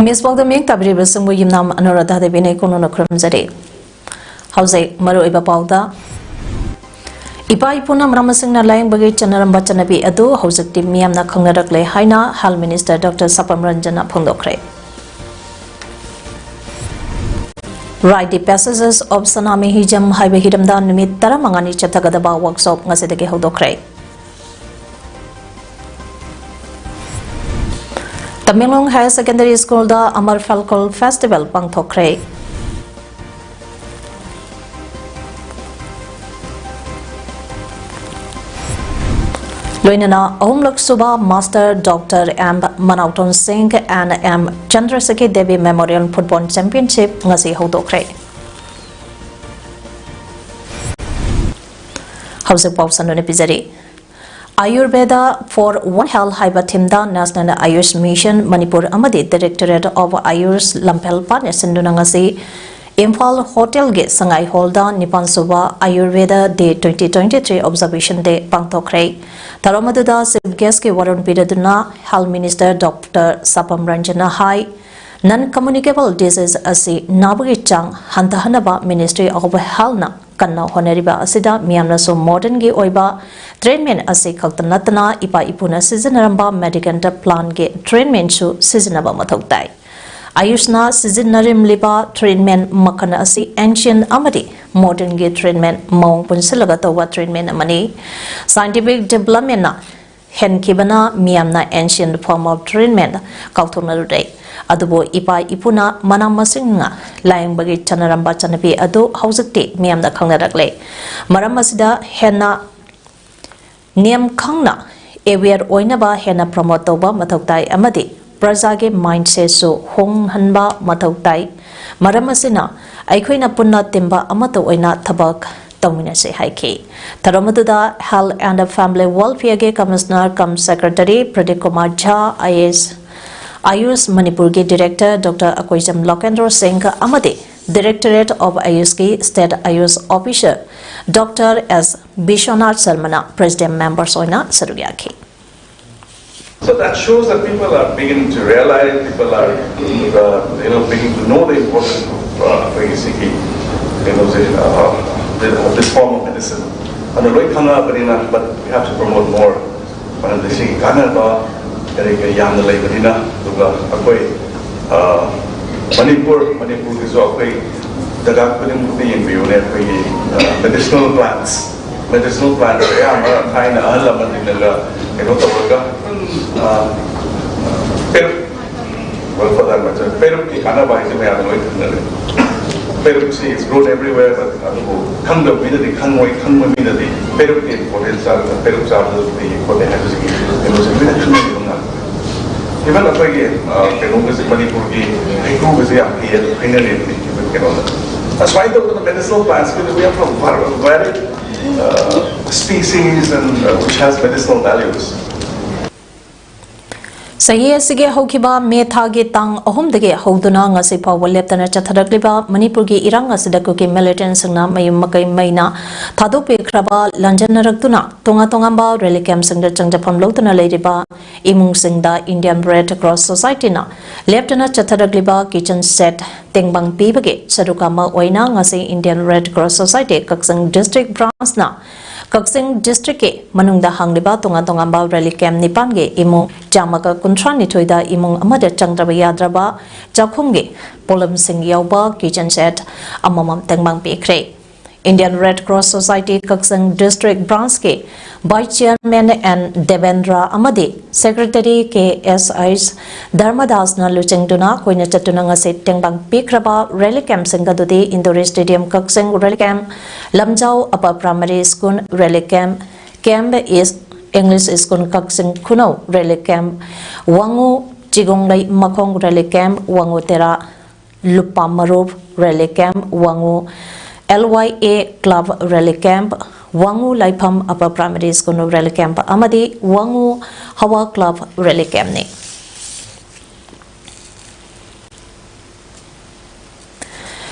Miss Bogdan Ming Tabri Besumbu Yimnam Anorada de Bine Kono Krumzari. House Maru Iba Pauda Ipa Ipunam Ramasingna Lang Bagi Chanaram Bachanabi Adu, House Timiam na Kongarakle Haina, Hal Minister Dr. Sapam Ranjana Pondokre. Right, the passages of Sanami Hijam Highway Hidamdan Nimit Taramangani Chatagadaba workshop Ngasedeke Hodokre. Tamilong Higher Secondary School da Amar Falcol Festival Pangthokre. Loinana Omlok Suba Master Dr. M. Manauton Singh and M. Chandrasekhi Devi Memorial Football Championship ngasi hodokre. House of Pausan Pizari. Ayurveda for One Health Haiba Timda National Ayush Mission Manipur Amadi Directorate of Ayush Lampel Partners Sindunangasi Imphal Hotel Gate Sangai Holda Nipan Suba Ayurveda Day 2023 Observation Day Pangthokre Taramaduda Chief Guest Ke Warun Pidaduna Health Minister Dr. Sapam Ranjana Hai Non-Communicable Disease Asi Nabagi Chang Hantahanaba Ministry of Health na Kanna Honeriba Asida Miamnaso Modern Ge Oiba Trainment Asi Kaltanatana Ipa Ipuna Seasonaramba Medical Plan Ge Trainment Su Seasonaba Matoktai Ayushna Seasonarim Liba Trainment Makana Asi Ancient Amadi Modern Ge Trainment Maung Punsilagatawa Trainment Amani Scientific Development na Hen Kibana Miamna Ancient Form of Trainment Kaltunarude Adubo Ipa Ipuna Manamasinga Lying Bagi Chanaramba Chanapi Adu Hausakti Miam the Kangarakle Maramasida Hena Niam Kangna Aware Oinaba Hena Promotoba Matoktai Amadi Brazage Mindset So Hong Hanba Matoktai Maramasina Aikuina Punna Timba Amato Oina Tabak Dominase Haiki Taramaduda Health and Family Welfare Commissioner Cum Secretary Pradeep Kumar Jha IAS Ayush Manipur Ge Director Dr. Akoijam Lokendra Singh Amadi Directorate of Ayush State Ayush Officer Dr. S. Bishwanath Sarmana President Members Oina Sarugyaki. So that shows that people are beginning to realize, people are beginning to know the importance of this form of medicine. But we have to promote more. Yamna Labanina, Manipur is okay. The Gakpudi in Bune, medicinal plants. Medicinal plants, kind of Alamanilla, well, for that matter, Peruki Peruki is grown everywhere, but Kanga Vidadi, Kanway, Kanwa Vidadi, Peruki, for instance, Peruks are the have even if I can visit Manipurgi, I go visit up here, that's why the medicinal plants, because we are from varied species and which has medicinal values. Saye sige hokiba me thage tang ahum dege hoduna ngasi pawa leptana chatharakliba Manipur gi irang asidaku ki militant sangna mayum makai maina thadope kraba lanjanarakduna tonga tongamba rally camp sangda changjapam lotuna leiriba imung singda Indian Red Cross Society na leptana chatharakliba kitchen set tengbang pibage sarukama oina ngasi Indian Red Cross Society kaksang district branch na Kaksing District ke manungda hangliba tonga tongamba rally camp nipan ge imung jamaka kuntra nitoida imung amada changdraba yadraba jakhumge polam sing yauba kitchen set amamam tengbang pekre Indian Red Cross Society Kaksing District branch ke Vice Chairman and Devendra Amadi Secretary KSIs Dharmadas na luchengduna koina chatuna ngase tengbang pikraba rally camp singadudi Indoor Stadium Kaksing rally camp Lamjau Upper Primary School rally camp Camp is English School Kaksing Kuno Rally Camp Wangu Chigonglai Makong Rally Camp Wangu Tera Lupamarup Rally Camp Wangu LYA Club Rally Camp Wangu Laipam Upper Primary School Rally Camp Amadi Wangu Hawa Club Rally Camp ni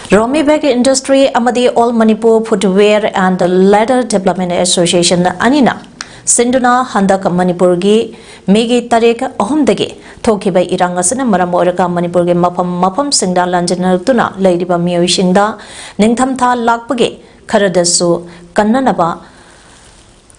Romi Bag Industry Amadi All Manipur Footwear and Leather Development Association Anina Sinduna Handak Manipurgi Megi Tarik Ohumdagi Tokiba Irangasana Maramoraka Manipurgi Mapam Singda Lanjana Tuna Lady Bamio Shinda Ningtamta Lakpage Karadasu Kananaba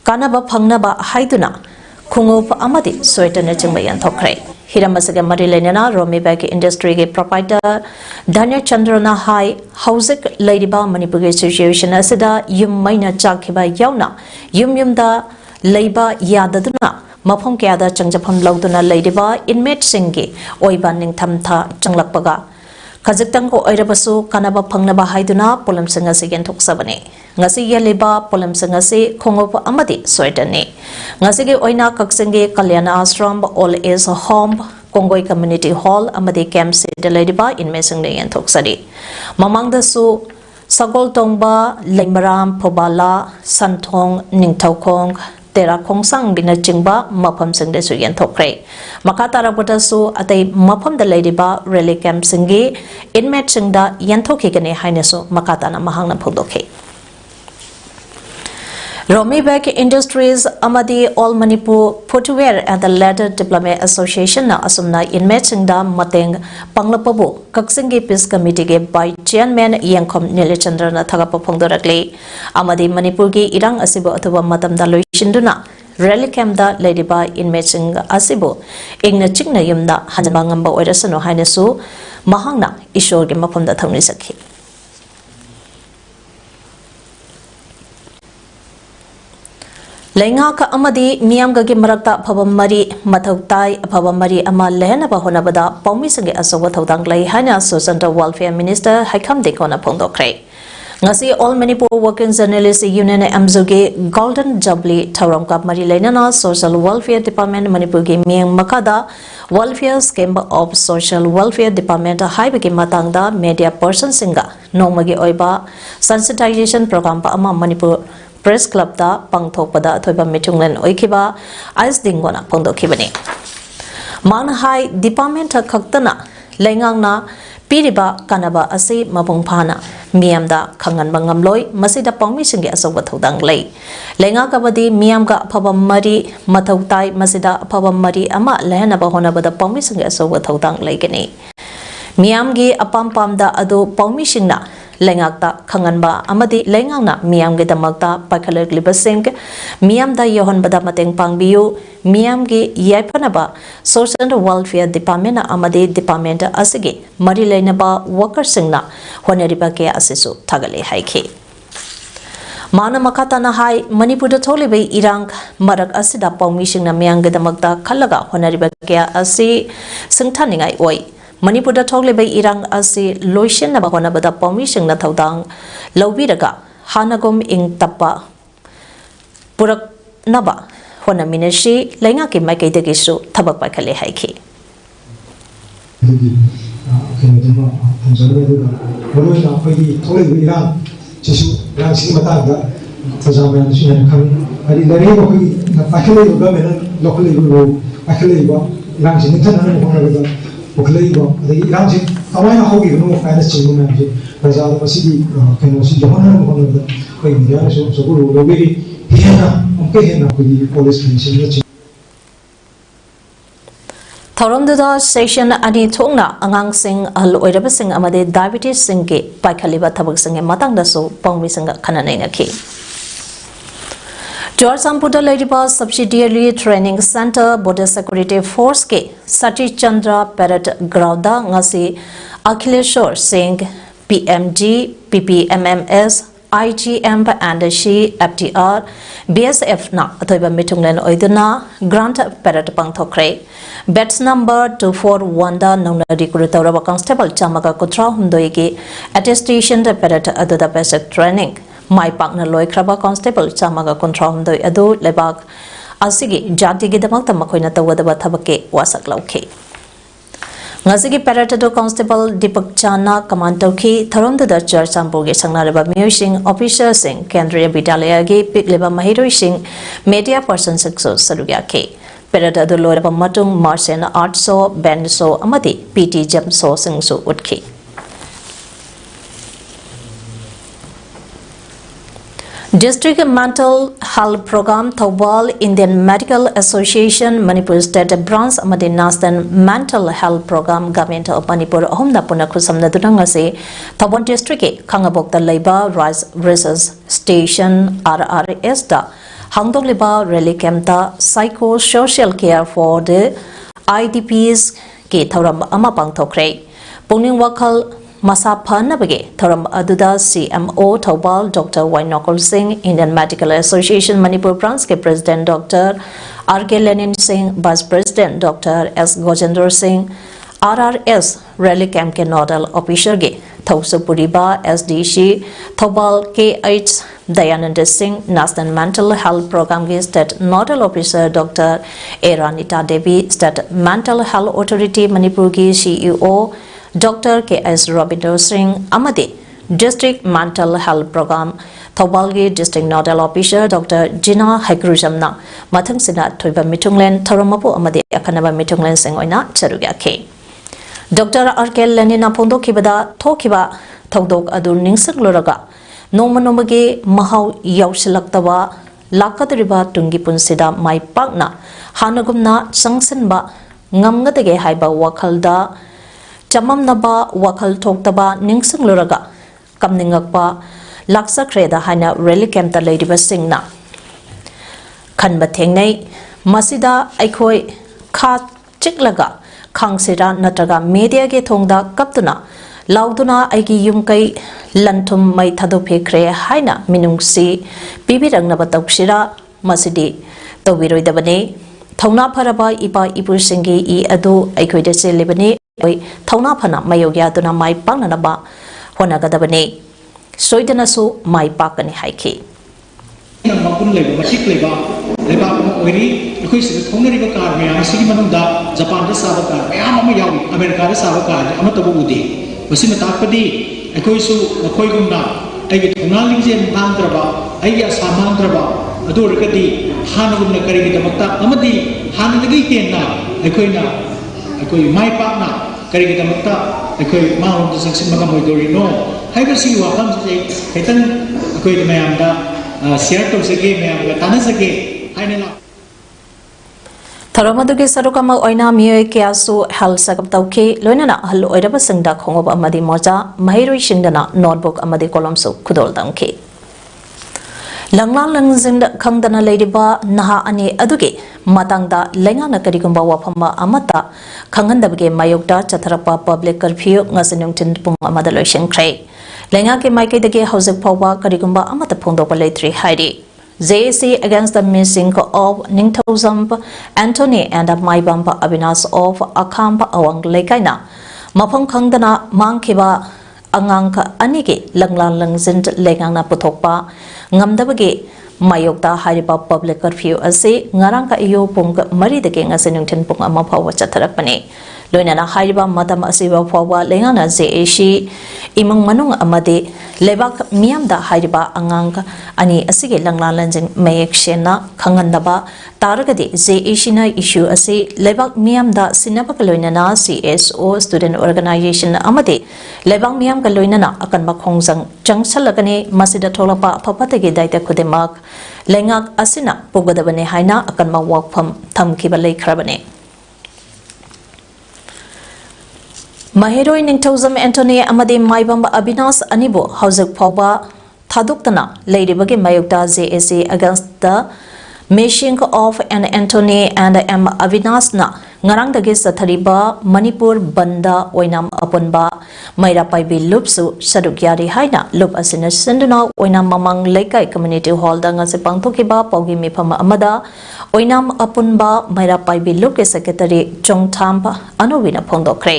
Kanaba Pangnaba Haiduna Kungup Amadi Swetan Chimbayan Tokre Hiramasaga Marilenana Romi Bag Industry Proprietor Danya Chandrana High Hausik Ladyba Manipurgi Association Asida Yum Maina Chakiba Yauna Yumda Labor Yadaduna Mapong Kyada Changjapon Lauduna Ladyba Inmate Singi Oiba Ningtamta Changlakpaga Kazatango Oirabasu Kanaba Pangnaba Haiduna Polam Singasi and Toksabani Ngasi Yaliba Polam Singasi Kongop Amadi Swedani Ngasigi Oina Kaksingi Kalyana Ashram All is Home Kongoi Community Hall Amadi Camp City Ladyba in Mesingli and Toksadi Mamang the Su Sagol Tongba Lembaram Pobala Santong Ningtaukong Tera Kongsang Binachingba Mapam Singde Suyan Tokre Makatara Botasu Ate Mapam the Ladyba Rally Camp Singi Inmate Singda Yantoki Gane Hainesu Makatana Mahangna Podoke Romi Bag Industries Amadi All Manipur Footwear and the Leather Development Association na Asumna Inmate Singda Mateng Panglapabu Kaksingi Peace Committee by Chairman Yangkom Nilichandrana Thagapapongdorakli Amadi Manipurgi Irang Asibo Atuba Matam Daloy Shinduna Rally Camp da Ladyba Inmate Sing Asibo Igna Chingna Yumda Hanjamangamba Oirasano Hainesu Mahangna Ishorgi Mapamda Thangnisaki Lengaka Amadi Miamgagi Marakta Pabamari Matautai Pabamari Ama Lehana Bahonabada Pomisangi Asawatodang Lay Hana Susanta Welfare Minister Haikam Dekona Pondokre Ngasi All Manipur Working Journalists Union Amzugi Golden Jubilee Tauramkap Mari Lenana Social Welfare Department Manipurgi Miang Makada Welfare Scheme of Social Welfare Department Haibagi Matangda Media Person Singa Nomagi Oiba Sensitization Program Pa Ama Manipur Press Club da Pangthokpada Thoiba Mitunglen Oikiba Ice Dingona Pondokibani Manhai Department Kaktana Lengangna Piriba Kanaba Asi Mabungpana Miamda Kangan Bangamloi Masida Pongmisingi Asawathodang Lay Lenga Kabadi Miamga Pabamari Matautai Masida Pabamari Ama Lehana Bahonabada Pongmisingi Asawathodang Laygani Miamgi Apampamda Adu Pongmisingna Lengakta Kanganba Amadi Lengangna Miamgi Damakta Pakalegli Sing Miamda Yohon Badamateng Pangbiu Miamgi Yaipanaba Social Welfare Department Amadi Department Asigi Marilenaba Worker Singna Honeribake Asisu Tagale Haiki Mana Makatana Hai Manipur Tolibe Irang Marak Asida Pongmishing Miamgi Damakta Kalaga Honeribake Asi Singtaningai Oi Manipur Toglibe Irang Asi Loishin Nabahona Bada Pomishing Natodang Lobiraga Hanagum Ing Tapa Purak Naba Hona Minashi Lengaki Make de Gisu Tabak Bakale Haiki Oklego, the Iranji, Hawaii Hogi, no finest children, Razal City, Kenosi, Johanna, one of the Queen, so we'll be here, okay, with the police commission. Thorondada Station Ani Tongna, Angang Sing, Aloidaba Sing Amade, Diabetes Singi, Paikaliba Tabak Sing, Matanga so, Pongmisanga Kanananga Ki. George Samputa Ladyba Subsidiary Training Center Border Security Force Ke Sati Chandra Parrot Grauda Ngasi Akhileshwar Singh PMG PPMMS IGM and She FTR BSF na Atoiba Mitunglen Oiduna Grant Parrot Pangthokre Bets number 241 da Nona Recruiter Constable Chamaga Kutra Hundoigi Attestation Parrot Aduda Basic Training mai pakna loikraba constable chamaga control doi adu lebak asigi jati gi damak tamakoina tawadaba thabake wasak lauke ngasigi paratado constable Deepak Chana command tauki tharom da church samboge sangnaraba musing officer sing kendriya vidyalaya gi pikleba mahiroi sing media person sakso salugya ke paratado loiraba matung martial arts so band so amadi pt jam so sing so utki District Mental Health Program Thawal Indian Medical Association Manipur State Branch amadi Nastan Mental Health Program Government of Manipur ahumna puna khusamna dunang ase Thawal District ke Khangabokta leiba Rice Research Station RRS da hangdok liba rally camp da psycho-social care for the IDPs ke thoram ama pangthokre pungning wakal Masa Panabage, Thoram Aduda CMO Thawal Dr. Wainokol Singh, Indian Medical Association Manipur Branch ke President Dr. R.K. Lenin Singh, Vice President Dr. S. Gojendra Singh, RRS Rally Camp ke Nodal Officer ge Thawsupuriba SDC Thawal KH Dayananda Singh, National Mental Health Program ke State Nodal Officer Dr. Eranita Devi, State Mental Health Authority Manipur ki CEO Dr. K.S. Rabinder Singh Amade District Mental Health Program Thawalgi District Nodal Officer Dr. Jina Haikrujamna Mathang Sina Thuiba Mitunglen Tharamapu Amade Akanaba Mitunglen Sengoina Charugya K. Dr. R.K. Lenina Pondo Kibada Tokiba Thawdok Adur Ningsak Loraga Noma Nomage Mahau Yaushilaktawa Lakadriba Tungi Punsida Mai Pagna Hanagumna Sangsenba Ngamgadege Haiba Wakalda Chamam naba wakal toktaba ningsing luraga kamningakpa laksa kreda hana rally camp ta leidiba singna khanba thengnei masida aikhoi kha chiklaga khangsira natraga media ge thongda kaptuna lauduna aigi yumkai lanthum mai thado phekre haina minungsi pibirangna batauksira masidi tobiroidabane thongna pharaba ipa ipursingi I adu aikhoida selibane Thawna phana mayogya duna mai pangnanaba honagadabane soidanasu mai pakani haiki mapun leba matik leba leba oiri ikoi se thongna riba kar me asigi manunda Japan da saba kar ayam ama yawi America da saba kar ama tabu udi masina takpadi ikoi su nakoi gumna ai thongna lingjen bangraba ai ya samangraba adu rikati hanagumna kari gi damakta amadi hanadagi kenna ikoina ikoi mai pakna kari kita makta ikoi mau untuk saksi makam hoidori no hai bersi wakam saja kaitan ikoi mayam da share to sege mayam da tanah sege hai nela Tharomadugi sarukama oina miyoy kiasu hal sakap tauke loinana hal oiraba singda khongob amadi moja mahiroi singdana notebook amadi kolom su khudol damke Langlang langzing khangdana leidiba naha ani aduge matangda lengana karigumba wafama amata khanghandabge mayokda chatharapa public curfew ngasinung tin pung amada loishin krai lenga ke maike dege hojek phawa karigumba amata phongdokpa leitri hairi JAC against the missing of Ningthozamp Anthony and Maibamba Avinas of Akampa Awang Lekaina Mapong Khangdana Mangkiba Angangka Anigi Langlang langzin lengana puthokpa ngamdabage mayokta hariba public curfew ase ngarangka iyo pung mari dege ngasinung tin pung ama phawa chatharakpane loinana hariba matam asiba phawa lengana JAC imang manung amade lebak miamda hariba angang ani asige langla lanjing mayekshena khangandaba taragadi JAC na issue ase lebak miamda sinabak loinana CSO student organization amade lebak miam ka loinana akan makhongjang changsalagane masida tholapa phapatege daita kudemak lengak asina pogadabane haina akan ma workfam thamkiba leikrabane Mahiroi Ningthozam Anthony amadi Maibamba Abinas Anibo Hojek Phoba Thaduktana leidibage mayokta JAC against the missing of an Anthony and M Avinas na ngarang dage sathariba Manipur banda oinam apunba maira paibi lupsu sadukyari haina lup asina senduna oinam mamang leikai community hall da ngase pangthokiba paugi mifam amada oinam apunba maira paibi lup ke secretary Chongtham Anowina phongdokre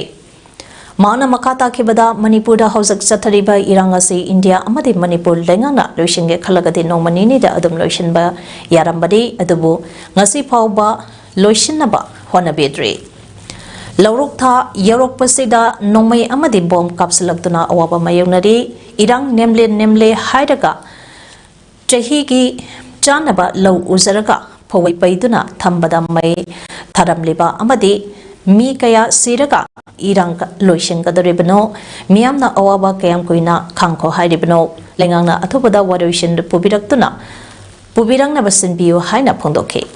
Maana makata kibada Manipur hausak chathariba irangasi India amadi Manipur lengana loishinge khalagadi nomanini da adum loishin ba yarambadi adubu ngasi pauba loishin ba hona bedri Lauruk tha yarok pasida nomai amadi bom kapsalaktuna awaba mayonari irang nemle haidaga Chahigi Janaba low uzaraga Powai Paiduna Tambada May Taramliba Amadi Mi Kaya Siraga Irang Loishinga the Ribano Miamna Awaba Kayam Kuina Kanko Haidibano Lengana Atopada Wadushin the Pubidaktuna Pubirang Nabasin Bio Haina Pondoke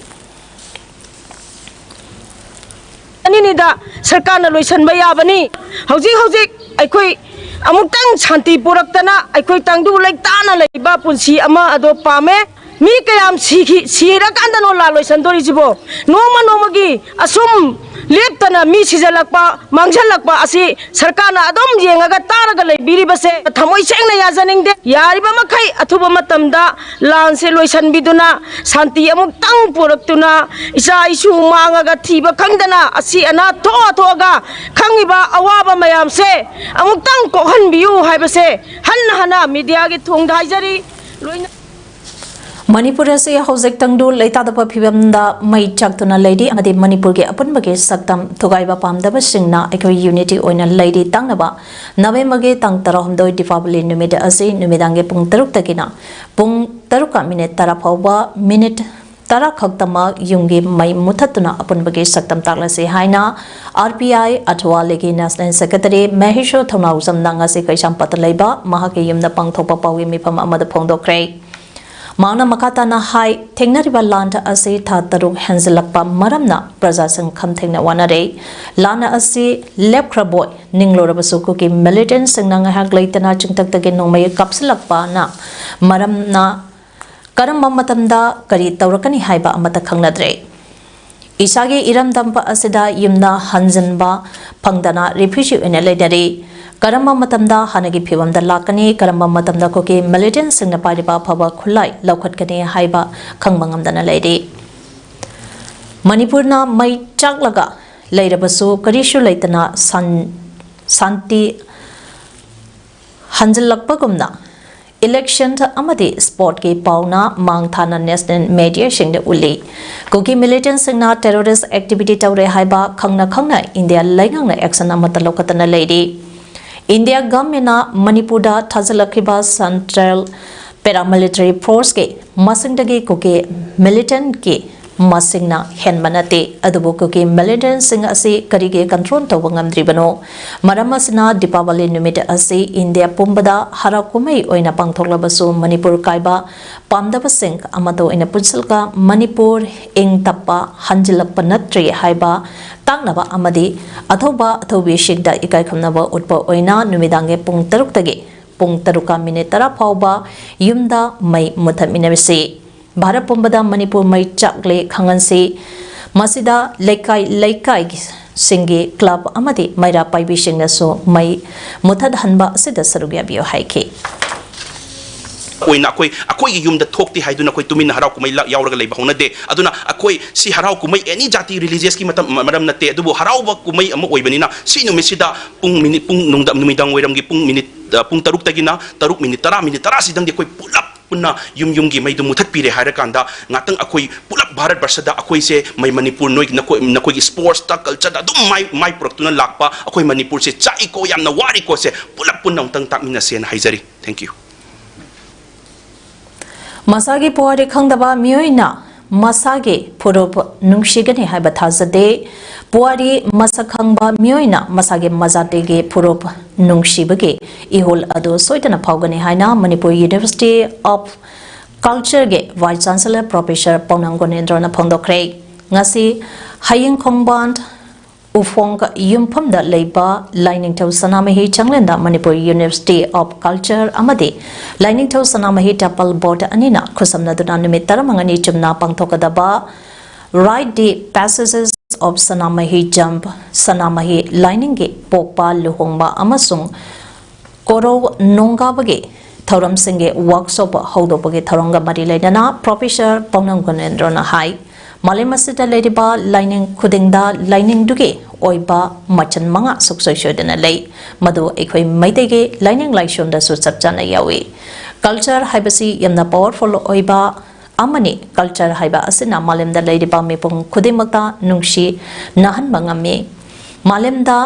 Anida Sarkana Loishan Bayabani Hauzik Aikui Amutang Chanti Puraktana Aikui Tangdu like Tana Laiba Punsi Ama Adopame Mi kayam sihira kanda no lalo sandori jibo noma gi asum leptana mi sijalakpa mangjalakpa asi sarkana adom yengaga taraga leibiri base thamoi sengna yajaning de yariba makai athuba matamda lanse loisan biduna santi amuk tang puraktuna isa isu mangaga thiba khangdana asi ana thoga khangiba awaba mayam se amuk tang kohan biu haibase hana media gi thongda haijari loina Manipur se hausak tangdu leita da phibamda mai chaktuna lady amadi Manipur ge apan bage saktam thugaiba pamdaba singna ekoi unity oina lady tangnaba November ge tang tarahumdoi Deepavali numida ase numidange pung 3 takina pung 3 minute tara phawba minute tara khaktama yungi mai muthatuna apan bage saktam taklase haina RPI Atwa legi National Secretary Mahisho Thonausam nanga se kaisam patlaiba mahake yumna pangthopa pawi mifam amada phongdokre Maana makata na hai tengnariba lanta ase tha taruk hanzalakpa maramna prajasang khamthengna wanare lana ase lepkra boy ningloraba ki militant singna ngahak leitana chingtaktagi nongmay kapsalakpa na maramna karamba matamda kari tawrakani haiba amata khangnadre Isage iramdamba asida yumna hanjanba phangdana refugee ena leidare Karamba matamda hanagi phibamda lakani karamba matamda koki militant singna pariba phaba khulai laukhatkani haiba khangbangamdana leide Manipurna mai chaklaga leirabasu karishu leitana santi hanjalakpagumna election amadi sport ke pauna mangthana national media singde uli koki militant singna terrorist activity tawre haiba khangna India laingang action amata lokatana leide India government Manipurda Thazalakiba Central Paramilitary Force ke masingdagi koke militant ke masingna henmanate adubo koke militant sing ase karige control tawngamdribano maramasna Deepavali numit ase India pumbada harakumai oina pangthoklabasu Manipur kaiba pamdaba sing amato ina punsalka Manipur ing tappa hanjilakpa natri haiba Tangnaba amadi athoba athobi shigda ikai khamnaba utpa oina numidange pung 3 tagi pung 3 minute tara phawba yumda mai muthaminabisi Bharat pumbada Manipur mai chakle khangansi masida laikai singi club amadi maira paibi singna so mai muthad hanba sida sarugya bio haike Akoi yumda thokti haiduna koi tumin harau kumai yauraga leiba hona de aduna akoi si harau kumai any jati religious ki madam nate adubu harau ba kumai ama oibanina si numisida pung minute pung nungdam numidang oiram gi pung minute pung taruk tagina taruk minute tara sidang de koi pulap punna yum gi mai du muthat pire haira kanda ngatang akoi pulap bharat barsada akoi se mai Manipur noi nakoi sports ta culture da dum mai product na lakpa akoi Manipur se chai ko yamna wari ko se pulap punna tang tak mina sen haizari thank you Masagi puari khangdaba mioina masage purop nungshigani haiba thazade puari masakhangba mioina masage mazate ge purop nungshibage ihol ado soitana phawgani haina Manipur University of Culture ge Vice Chancellor Professor Paunang Gonendra phongdokre ngasi haying khongband Ufong Yumpamda Leiba Lining to Sanamahi Changlenda Manipur University of Culture Amadi Lining to Sanamahi Tapal Board Anina Kusamna Dunanimita Mangani Chumna Pangtokadaba Ride the passages of Sanamahi Jump Sanamahi Lining Gate Pokpa Luhongba Amasung Koro Nongabage Thoram Singe workshop Hodopage Thoronga Marilena Professor Paunang Gonendrona High Malem asida leriba lining khudingda lining duge oiba machan manga suksoi shodana lei madu ekhoi maidege lining laishon da su sabjana yawi culture haibasi yamna powerful oiba amani culture haiba asina malemda leriba mepung khudimakta nungshi nahan mangame malemda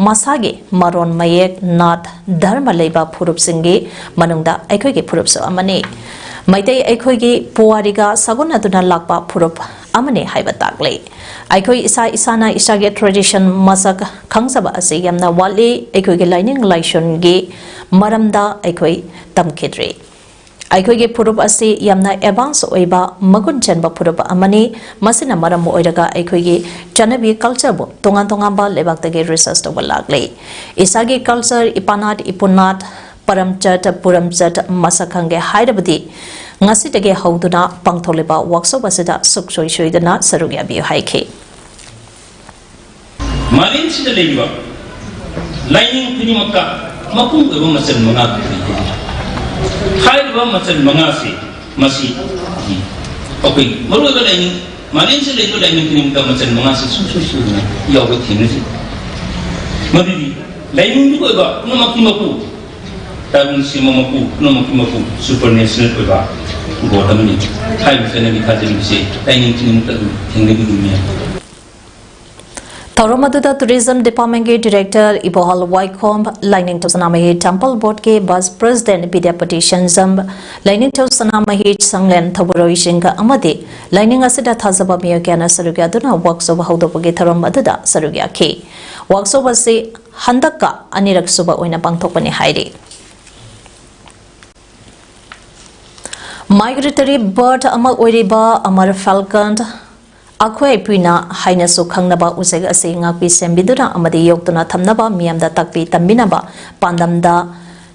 masage maron mayek nat dharma leiba phurup singi manungda ekhoi ge phurup so amani maitei ekhoi ge puariga sagun aduna lakpa phurup amani haiba takle ekhoi isa isana isage tradition masak khangsaba ase yamna wali ekhoi ge lining laishon ge maramda ekhoi tamkhidre ekhoi ge phurup ase yamna advance oiba magun chanba phurup amani masina maram oiraga ekhoi ge chanabi culture bo tongan tongan ba lebak tage research to lagle isage culture ipanat ipunat paramchat puramchat masakhange hairabadi ngasi tage hauduna pangtholeba workshop asida suksoi soidana sarugya bi haike malin sida leiba lining kuni makka mapung eba masal manga hairba masal manga se masi okay maru ga lining malin sida leiba lining kuni makka masal manga se suksoi soidana yawa thinasi mari lining du eba no makimaku tagun simamaku no makimaku supernational eba Godamani, hai bisa nabi kaji bisa, tayang ini muka tu, tinggal di dunia. Tauromaduda Tourism Department के Director Ibohal Waikom Lining to Sanamahi Temple Board के Vice President Bidya Petition Zamb Lining to Sanamahi Sanglen Taburoi Shinga Amadi Lining Asida Thazaba Miyakana Sarugya Duna Workshop Haudopoge Tauromaduda Sarugya K Workshop Asi Handaka Anirak Suba Uina Bangtopani Hairi Migratory bird amal oiriba amar falcon akhoi puina haina su khangnaba useg ase ngakpi sembidura amadi yoktuna thamnaba miyamda takpi tambinaba pandamda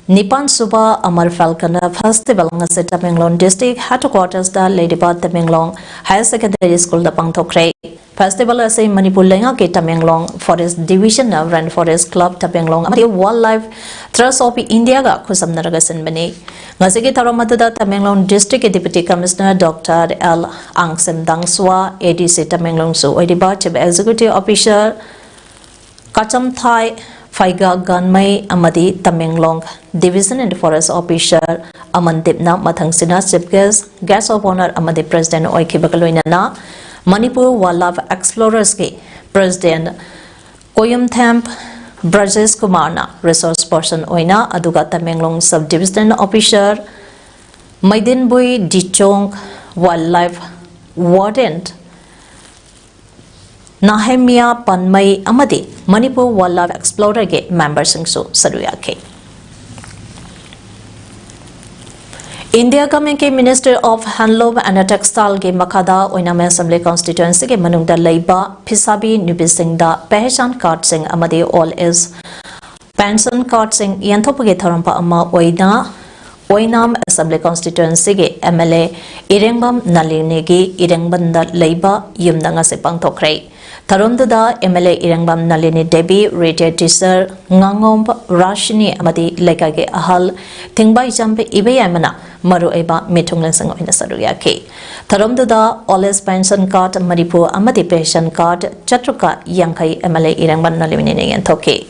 Nipan Suba Amar Falcon Festival ngase Tamenglong District Headquarters da Ladyba Tamenglong Higher Secondary School da Pangthokre Festival ase Manipur lenga ke Tamenglong Forest Division of Rand Forest Club Tamenglong amadi Wildlife Trust of India ga khusamnaraga sinbani ngase ke taramadu da Tamenglong District Deputy Commissioner Dr. L Angsem Dangswa ADC Tamenglong su oidiba Chief Executive Officer Kacham Thai Faiga Ganmai Amadi Tamenglong Division and Forest Officer Amandipna Mathangsina Chief Guest of Honor Amadi President Oikibakaloinana Manipur Wildlife Explorers Ke President Koyum Thamp Brajesh Kumarna Resource Person Oina Aduga Tamenglong Subdivision Officer Maidinbui Dichong Wildlife Warden Nahemia Panmai Amadi Manipur Wildlife Explorer Gate members Singsu Saruyake. India Government के Minister of Handloom and Textile के मकादा ओइनामे Assembly Constituency के मनुंगदा लेबा फिसाबी नुबिसिंगदा पहचान card सिंग अमदे all is pension card सिंग यंथोपगे थरंपा अमा ओइनाम Assembly Constituency के MLA इरेंगबम नलिनेगी इरेंगबंदा लेबा युमदंगा से पंगथोखरे Tarumduda MLA Irangbam Nalini Debi Retired Teacher Ngangom Rashini Amadi Lekage Ahal Tingbai Jampe Ibeyamana Maru Eba Mitunglan Sang in Saruyaki Tarumduda Oles Pension Card Maripu Amadi Pension Card Chatruka Yankai MLA Irangbam Nalini and Toki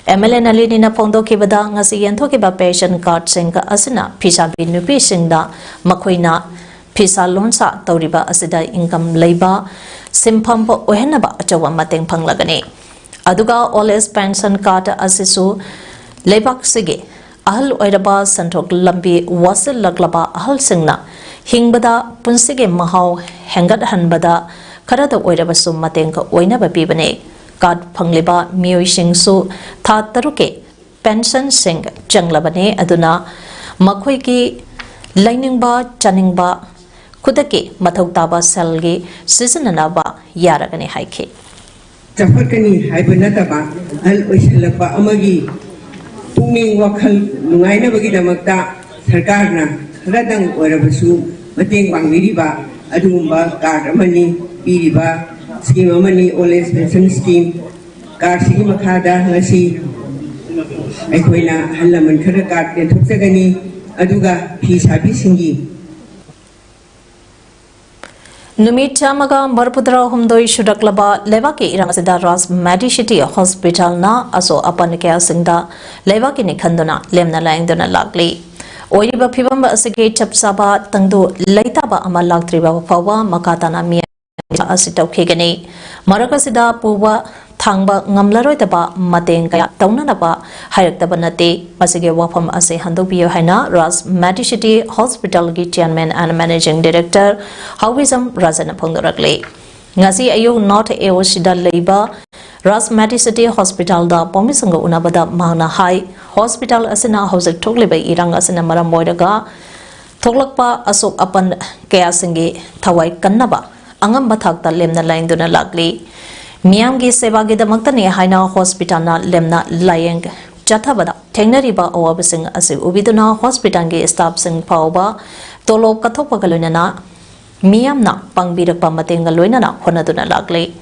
MLA Nalini na Pondo Kibada Ngasi Yantoki ba Pension Card Singa Asina Pisabi Nupi Singda Makwina Pisa Lonsa Tauriba Asida Income Labor Simpampo Ohenaba Achawa Mateng Panglagane Aduga Oles Pension Card Asisu Lebak Sige Ahal Oidaba Santok Lambi Wasil Laglaba Ahal Singna Hingbada Punsige Mahau Hengat Hanbada Karada Oidabasu Matenka Oinaba Bibane Card Pangliba Mio Shingsu Tataruke Pension Sing Janglabane Aduna Makwiki Liningba Chaningba Kudaki Matautaba Selgi Sisanaba Yaragani Haike. Jafakani Hibernataba and Ushalapa Amagi Punging Wakal Nuaina Bagidamata Sarkarna Radang Orabasu Mating Wangiriba Adumba Karamani Biriba Scheme Amani Oles Pension Scheme Karsiki Makada Nasi Equina Halaman Karakat and Tuksagani Aduga Pisabi Singi Numit Chamaga Marpudra Humdoi Shudaklaba Levaki Irangada Ras Medicity Hospital na aso apanike singda Levaki Nikanduna Lemna Langdona Lagli. Oyiba Pibamba Asige Chapsaba Tangdu Laitaba Amalak Triba Pawa Makatana Mia Asito Kigani Marakasida Puwa Thangba Ngamlaroitaba Mateng Kaya Taunanaba Hayataba Nate Masige Wapam Ase Handopio Haina Ras Medicity Hospital Chairman and Managing Director Howisam Razana Pondorakle Ngasi Ayo Not Eoshida Labor Ras Medicity Hospital da Pomisanga Unabada Mahana High Hospital Asina House Togliba Irang Asina Maramoidaga Toglakpa Asok Apan Kaya Singi Tawai Kanaba Angam Bathakta Lemna Langduna Lagli Miamgi Sevagi the Maktani Haina Hospital na Lemna Layeng Jatabada Teneriba Awabasing Asi Ubiduna Hospitangi Staff Sing Pauba Tolo Katopagalunana Miamna Pangbirapa Matenga Luinana Honaduna Lagli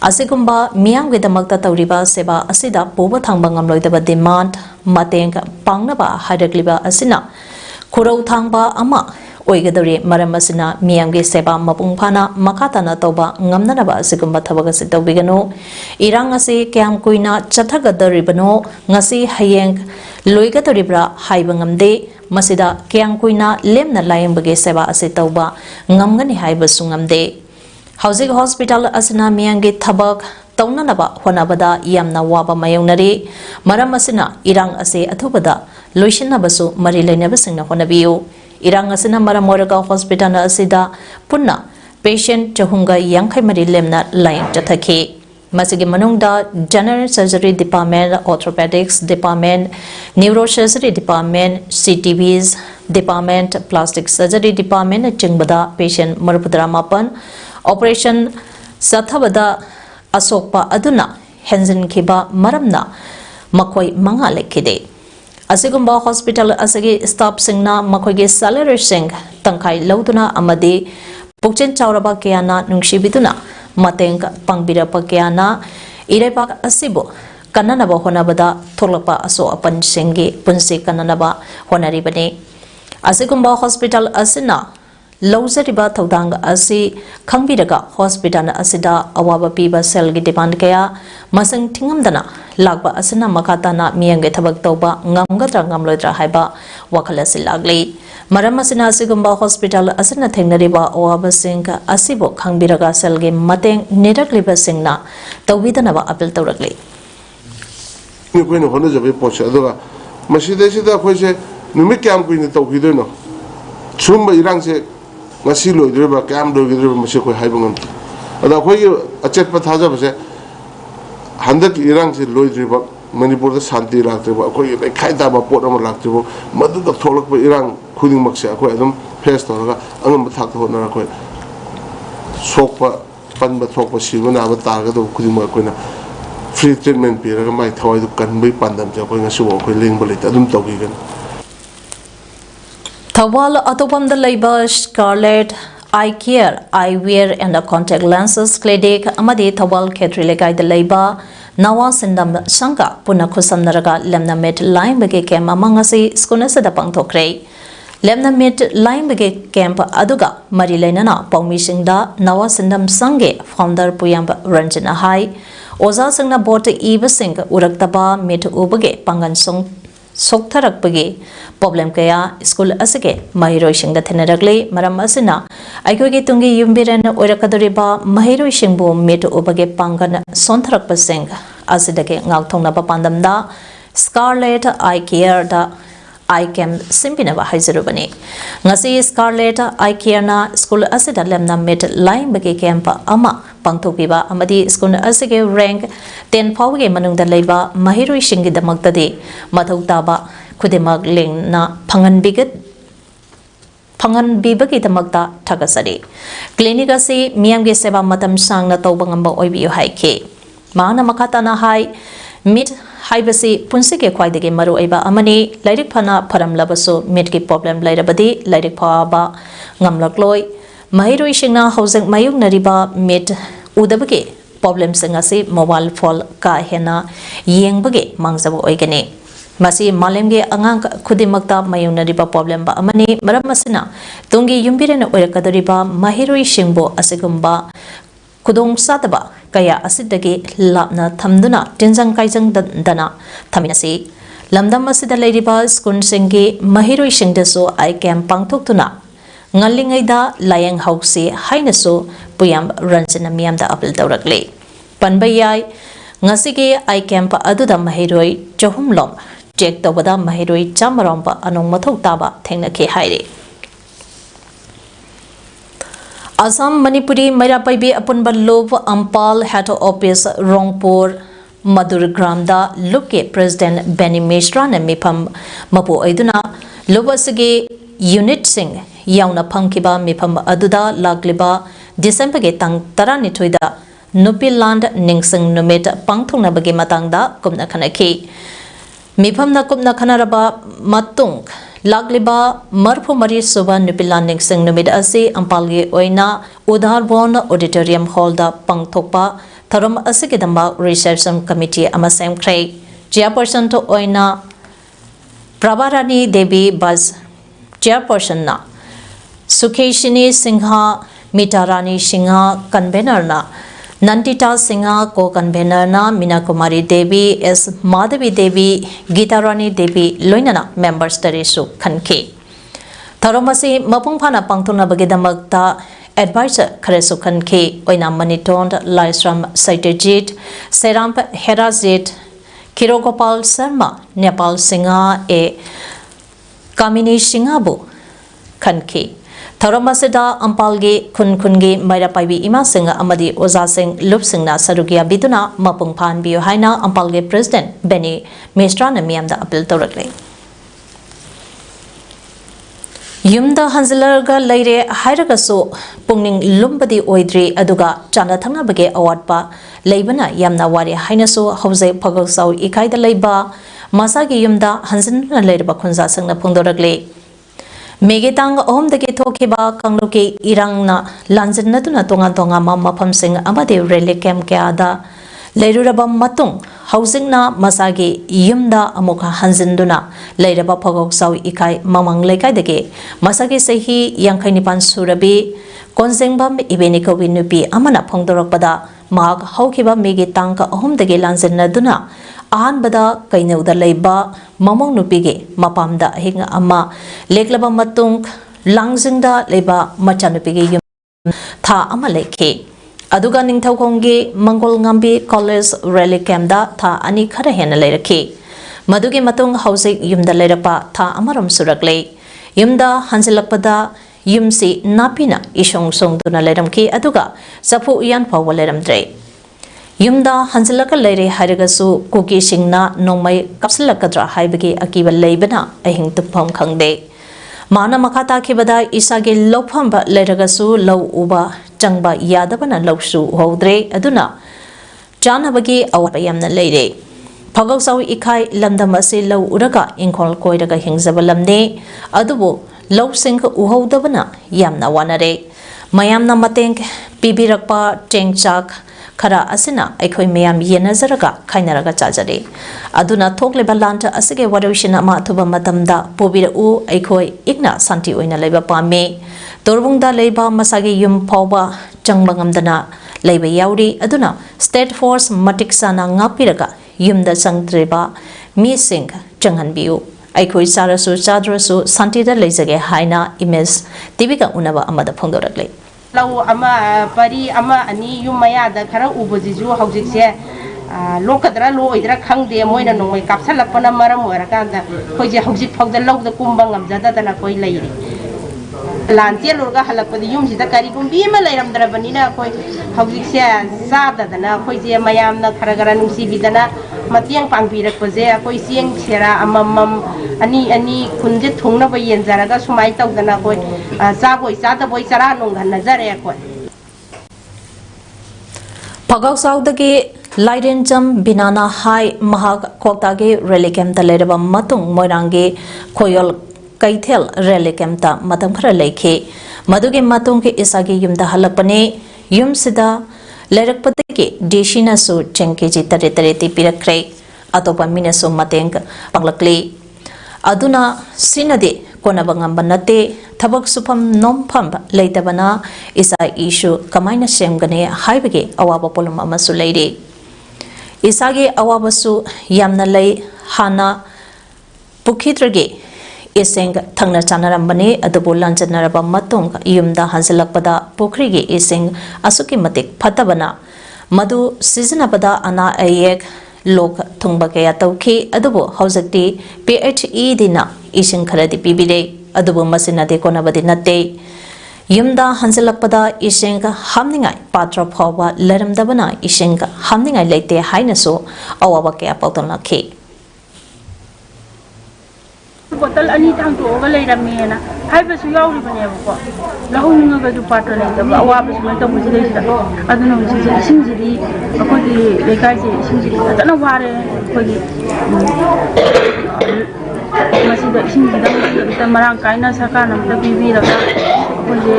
Asigumba Miamgi the Makta Tauriba Seba Asida Boba Tangbangam Loidaba demand Matenga Pangnaba Hadagliba Asina Kuro Tangba Ama Oigadori Maramasina Miamgi Seba Mapungpana Makatana Toba Ngamnanaba Sigumba Tabagasito Bigano Irangasi Kiam Kuina Chatagada Ribano Ngasi Hayeng Loigatoribra Haibangamde Masida Kiam Kuina Lemna Layang Bagi Seba Asitoba Ngamgani Haibasungamde Housing Hospital Asina Miamgi Tabak Taunanaba Honabada Yamna Waba Mayonari Maramasina Irang Ase Atubada Luishinabasu Marilenabasina Honabiu Irang Asina Maramoraga Hospital Asida Punna Patient Chahunga Yankai Mari Lemna Layang Jataki Masigi Manungda General Surgery Department Orthopedics Department Neurosurgery Department CTVs Department Plastic Surgery Department Chingbada Patient Marpudra Mapan Operation Sathabada Asokpa Aduna Henzin Kiba Maramna Makoi Mangale Kide Asigumba Hospital Asagi Staff Singna Makogi Salary Sing Tangkai Lauduna Amadi Pukchen Chauraba Kiana Nungshibiduna Mateng Pangbira Pakiana Irepak Asibo Kananaba Honabada Tolapa Aso Apan Singi Punsi Kananaba Honaribani Asigumba Hospital Asina Lozariba Todang Asi Kangbiraga Hospital Asida Awaba Piba Selgi Demand Kaya Masang Tingamdana Lagba Asina Makatana Miyange Tabak Toba Ngamgadra Ngamlodra Haiba Wakalasi Lagli Maramasina Sigumba Hospital Asina Teneriba Awaba Singa Asibo Kangbiraga Selgi Mateng Nidakliba Singna Tawidanaba Apil Toragli Queen of Honors of a Pocha Mashida Poche Numikam Queen of Tokidono Chumba Irangse Masilo Driver Cam do Mashiko Haibangam. And a chat Pataza 100 Irang Lloyd River, Manipur Santi Lactivo, a Kaitaba Portama Lactivo, Madu the Tolok Irang, Kuding Maxia, Quadum, Pestor, Angamataco Naraque, Sopa, Panba Topa Shivana, Target of Kudimaquina, free treatment period, my toy can be Pandam, Japan, so ling bullet, Adam Togigan. Tawal Atopam the Labor Scarlet Eye Care, Eyewear and Contact Lenses Clinic Amadi Tawal Ketrilegai the Labor Nawa Sindam Shanka Punakusam Naraga Lemna Met Line Bege Camp Amangasi Skunasa the Pangtokre Lemna Met Line Bege Camp Aduga Marilenana Pomishinda Nawa Sindam Sange Founder Puyamba Ranjana High Oza Sangna Bota Eva Singh Uraktaba Met Ubage Pangan Song Soktarak Bagi Problem Kaya School Asake Mahiro Shing the Teneragli Maram Asina Aikogi Tungi Yumbiran Urakadoriba Mahiro Shingbu Metu Ubage Pangan Sontarak Pasing Asidake Ngautonga Papandamda Scarlet Eye Care da Eye Camp Simpinava Haizerubani Ngasi Scarlet Eye Care na School Asida Lemna Met Line Bagi Camp Ama Pangtopiba Amadi School Asige rank 10 Pauge Manung the Leba Mahiro Shingi the Magdadi Matautaba Kudimag Ling na Pangan Bibagi the Magda Tagasadi Clinicasi Miamgi Seba Matam Sang na Tobangamba Oibi Haike Mana Makatana High Mid Haibasi Punsike Quaidege Maru Eba Amani Lyric Pana Param Labaso Midki Problem Lairabadi Lyric Paba Ngamlakloi Mahiro Shingna Housing Mayung Nariba Mid Udabage Problem Singasi Mobile Fall Ka Hena Yengbage Mangzabo Oigani Masi malemge angang khudimakta mayunariba problem ba amani maram asina tungi yumbirena oirakadoriba mahiroi shingbo asigumba kudong sataba kaya asidagi lapna thamduna tinjang kaijang dana thaminasi lamdam asida leiriba skun singi mahiroi shingdaso ai camp pangthoktuna ngallingaida layang hausi hainaso puyam ranjana miyamda apil tawrakle panbayai ngasigi ai camp aduda mahiroi chahumlom check tawada mahiroi chamaromba anong mathok taba thengnakhe haire Assam Manipuri Mairapaibi Apunba Love Ampal Head Office Rongpur Madurgramda Luke President Benny Mishra na mipam mapu aiduna Lubasigi Unit Singh yauna pangkiba mipam aduda lagliba December ge tang taranithoida Nupiland Ningsing Numit pangthungna bagi matangda kumna khanaki Mipam na kumna khanaraba matung lagliba marphu mari suba Nupiland Ningsing Numit ase ampalge oina Udharbon Auditorium Hall da pangthokpa Tharum asigidamba Reception Committee ama semkhrei Chairperson to oina Prabharani Devi Baz Chairperson na Sukheshini Singha Mitarani Singha Convener na Nandita Singha co-convener na Mina Kumari Devi S Madhavi Devi Gitarani Devi loinana members tarisu khanke Tharomasi mapungphana pangthuna bagidamakta advisor kharesu khanke oina Manitond Laisram Saitejit Seramp Herazit Kirogopal Sharma Nepal Singha e Kamini Singhabu khanke Tharomasida Ampalge Kunkunge Mairapaibi Ima Singh Amadi Oza Singh Lup Singh na Sarugia Biduna Mapungphan Biyo Haina Ampalge President Benny Mishra na miyamda appeal tawrakle Yumda Hanzilarga Leire Hairagaso Pungning Lumbadi Oidri Aduga Chana Thangna Bage Awatpa Leibana Yamna Wari Hainaso Hose Pagaksau Ikaida Leiba Masagi Yumda Hanzina Leirba Kunza Singh na Pungdoragle Megetang Om the Getokiba Kangluki Irangna Lanzanatuna Tonga Tonga Mama Pamsing Amade Rele Kem Keada Leiraba Matung Housing na Masagi Yumda Amoka Hanzinduna Leiraba Pogok Sau Ikai Mamang Lekai dege Masagi Sehi Yankainipan Surabi Konzengbam Ibenika Winupi Amana Pongdorokpada Mag Haukiba Megetang Om the Gelanzanaduna Ahan bada kainauda leiba mamong nupige mapamda hinga ama leklaba matung langjingda leiba machanupige yum tha ama lekhe aduga ningthaukhongge mangol ngambi college rally camp da tha ani khara hena leirakhe maduge matung housing yumda leirapa tha amaram surakle yumda hanjilakpada yumsi napina isong songduna leiramki aduga sapu yan phawa leiramdre Yumda Hansilaka Lady Harigasu Kuki Singna Nomai Kapsilakadra Haibagi Akiba Labana Ahing Tupam Kangde Mana Makata Kibada Isagi Lopamba Leragasu Low Uba Jangba Yadabana Lowsu Hodre Aduna Janabagi Awayamna Lady Pagosau Ikai Landamasi Low Uraga Inkol Koidaga Hingzabalamne Adubu Low Sink Uhodabana Yamna Wanare Mayamna Matink Bibirakpa Chengchak Kara asina aikoi mayam yenazaraga khainaraga chajare aduna thokleba lanta asige warishina ma thuba matamda pobira u aikoi igna santi oina leba pame torbungda leba masage yum phawba changbangamdana leba yauri aduna state force matiksana ngapiraga yumda changdreba mi sing changhanbiu aikoi sarasu chadrasu santi da lejage haina image tibika unaba amada phongdorakle Lau ama pari ama ani yumaya da kara ubojiju haujikse lokadra lo idra khangde moina nongmai kapsalakpana maram orakanda khoije haujik phawda lawda kumbang amjada dana koi leiri lantia lurga halakpadi yumsida kari gumbi ma leiramdrabanina koi haujikse sada dana khoije mayamna kharagara nungsi bidana matiang pangpirakpaje koi sieng sera amamam ani kunje thongna ba yenjaraga sumai tawdana koi saboi sada boi sara nonghan nazare koi Pagak Saudagi Lairenjam Binana High Mahag Kotage Relikem Taleraba Matung Morangi Koyol Kaithel Relikemta Matam Khara Leke Maduge Matung ke Isagi Yumda Halapane Yum Sida Lerakpateke Deshina Su Chenkeji Tare Pirakre atopa minaso mateng panglakli aduna sinade konaba ngamba nate thabak supam nompham leitabana isa issue kamaina semgane haibage awaba polum amasu leire isage awabasu yamna lei hana pukhitrage iseng thangna chanarambani adubu lanjanaraba matung yumda hansilakpada pukhrige iseng asuki matik phatabana madu sizinabada ana ayek lok thungba kaya tawki adubu hawjakti PHE dina iseng kharadi pibire adubu masina de konabadi natte yumda hansilakpada iseng hamningai patra phawa laramdabana iseng hamningai leite hainaso awaba kaya pawton lakhi bottle ani tang to over later me na hai ba su yaw ri bane ba la hu nga ga du patra le da wa ba su ma to bu ji da aduna bu ji sing ji ri ko di le kai ji sing ji da na wa re ko di ma si da sing ji da ta marang kai na sa ka nam ta bi bi ra ko ji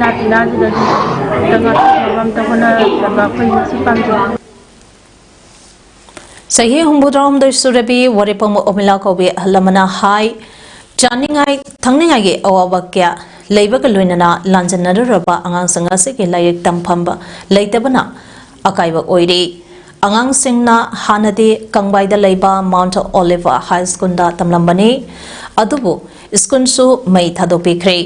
na ti na ji da ga ram ta ko na ba ko ji si pam ji Sahi humbudram doi surabi waripam omila kobe halamana hai janingai thangningai ge awawa kya leibaga loinana lanjanaraba angang sanga se ge layak tamphamba leitabana akaiba oiri angang singna hanade kangbai da leiba Mount Oliver High School da tamlambani adubu iskunsu mai thadopikre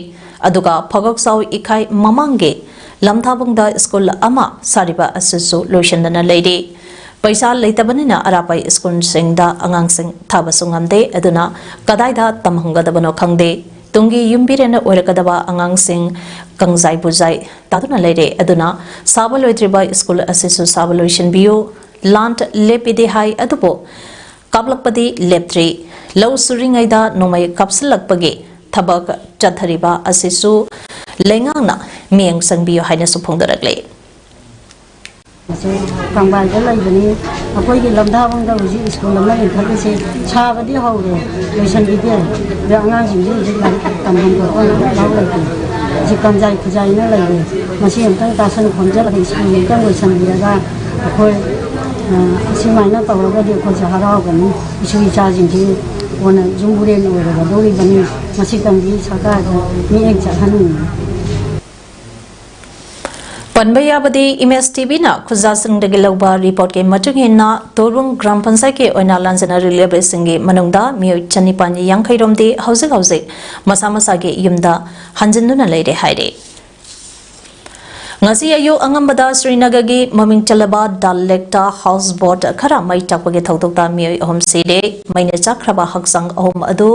aduga phagok saw ikai mamange lamthabung da school ama sariba asusu loishandana leide paisa leitabani na arapai school singda angang sing thabasungamde aduna kadaida tamhangadabano khangde tungi yumbirena oirakadaba angang sing kangjai bujai taduna leire aduna sabaloitriba school asisu sabaloishan bio lant lepide hai adubo kablakpadi leptri low suringaida nomai kapsalakpage thabak chathariba asisu lengangna mieng sangbio haina suphongdarakle Kangbai da lai bani akoi gi lamda bang da uji school lamna in thak se cha ba di ho re lesson gi de ya angang jing ji lai tam hong ko on la lai ki ji kam jai khu jai na lai re ma si am tang ta san khom ja lai school ni tang lesson gi ga akoi si mai na ta ga di ko sa ha ra ga ni si cha jing ji wona jung bu re no re ga do ri bani ma si kam ji sa ka ni ek cha han ni Panbayabadi Image TV na khuzasing dagilawba report ke matungina Torung Gram Pansai ke oina lanjana reliable singi manungda miyo chanipani yangkhairomdi hauzik masa masa ge yumda hanjinduna leire haire ngasi ayu angambada Srinagar gi maming chalaba dal lekta houseboat khara mai takpage thaudokta miyo ahom sile maine chakraba haksang ahom adu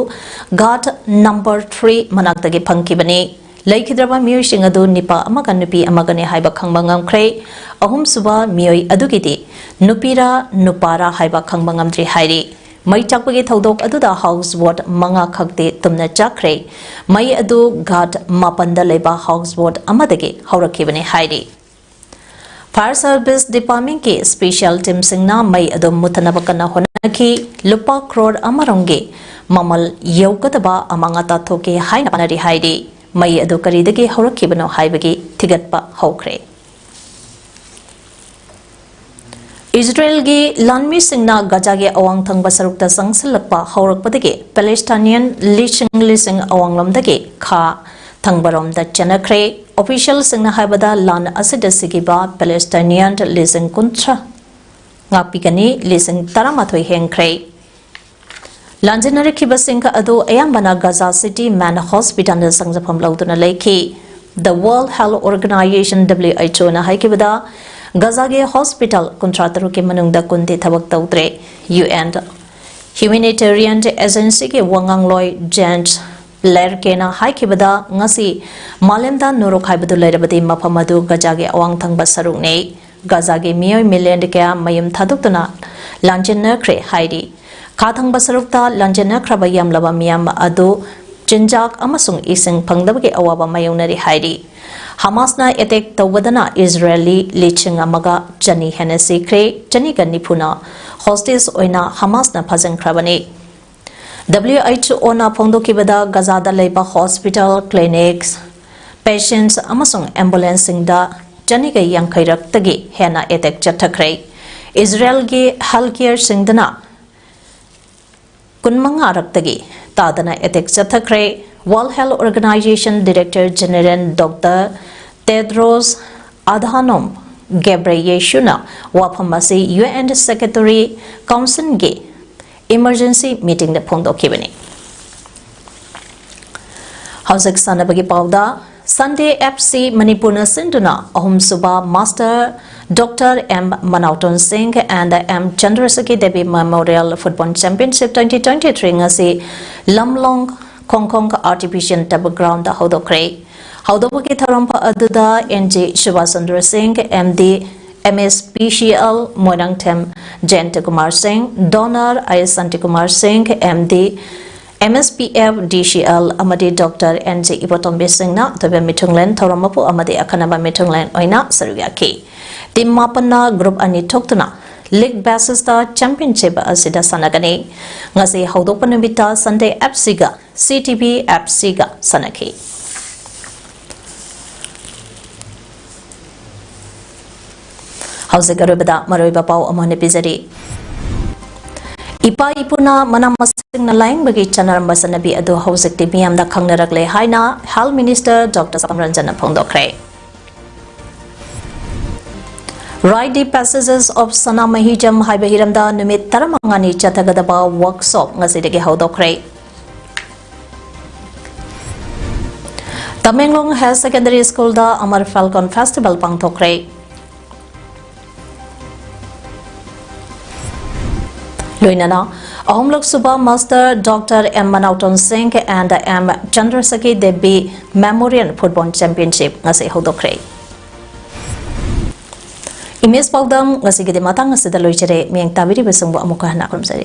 ghat number 3 manaktage phangkibani Laikidraba miyoy sing adu nipa amaga nupi amagane haiba khangba ngamkhre ahum suba miyoy adugidi nupira nupara haiba khangba ngamdri hairi mai chakpage thodok aduda houseboat manga khakte tumna chakre mai adu ghat mapanda leba houseboat amadage haurakhibane hairi Fire Service Department ke special team singna mai adu mutanaba kana honaki lupa crore amaronge mamal yaugadaba amanga ta thoke haina panari hairi mai adu karidagi haurakibano haibagi thigatpa haukre Israel gi lanmi singna Gaza ge awang thangba sarukta sangsalakpa haurakpadagi Palestinian lising awanglamdagi kha thangbaromda chanakre official singna haibada lan asidasigiba Palestinian lising kuntra ngapigani lising taramathoi hengkre Lanjanari Kibasingka adu ayambana Gaza City Man Hospital na sangjapam lauduna leiki. The World Health Organization WHO na haikibada Gaza ge hospital contractor ke manungda kundi thabak tawtre UN Humanitarian Agency ke wangangloi Jens Blair ke na haikibada ngasi malemda norok haibadu leirabadi maphamadu Gaza ge awang thangba saruk nei Gaza ge miyoy million ke mayum thadukna lanjana kre hairi Kathang basarukta lanjana kraba yamlaba miyam adu jinjak amasung ising pangdabage awaba mayonari hairi Hamas na attack tawbadana Israeli liching amaga jani henesi kre jani ganni phuna hostage oina Hamas na phajang krabani WHO na phongdokibada Gaza da leiba hospital clinics patients amasung ambulancing da jani ga yangkhairak tagi hena attack chathakre Israel ge healthcare singdana kunmanga raktagi tadana etek chathakre World Health Organization Director General Dr. Tedros Adhanom Ghebreyesus waphamasi UN Secretary Council ge emergency meeting the phongdokibani Hausak sanabagi pauda Sunday FC Manipur Sinduna Ahum Suba Master Dr. M. Manauton Singh and M. Chandraseki Devi Memorial Football Championship 2023 ngasi Lamlong Kongkong Artificial Turf Ground Hodokre Hodobaki Tharampa Aduda NG Shubhasandra Singh MD MSPCL Moirangthem Jayant Kumar Singh Donor Ayasanti Kumar Singh MD MSPF DCL Amadi Dr. NG Ipotombe Singh na tobe mitunglen thoramapu amadi akhanaba mitunglen oina saruyaki Team Mapana Group ani Toktuna League Basis the Championship asida sanagani ngasi haudokpa numita Sunday FC ga CTB FC ga sanaki Hause garubada maroiba pau amane pizari Ipa ipuna manamasing na laing bagi chanaramba sanabi adu hausik ti miyam da khangnarakle haina Health Minister Dr. Samranjana Phongdokre Ride the passages of Sana Mahijam Haibahiramda Numit Taramangani Chatagadaba workshop ngasidagi haudokre Tamenglong High Secondary School da Amar Falcon Festival pangthokre Luinana, Ahom Lok Subha Master Dr. M. Manauton Singh and M. Chandraseki Devi Memorial Football Championship ngasi hodokre. Imes PAODAM ngasi gede matang ngasi daloi jere miyang tabiri besungbu amuka hana kurumsari.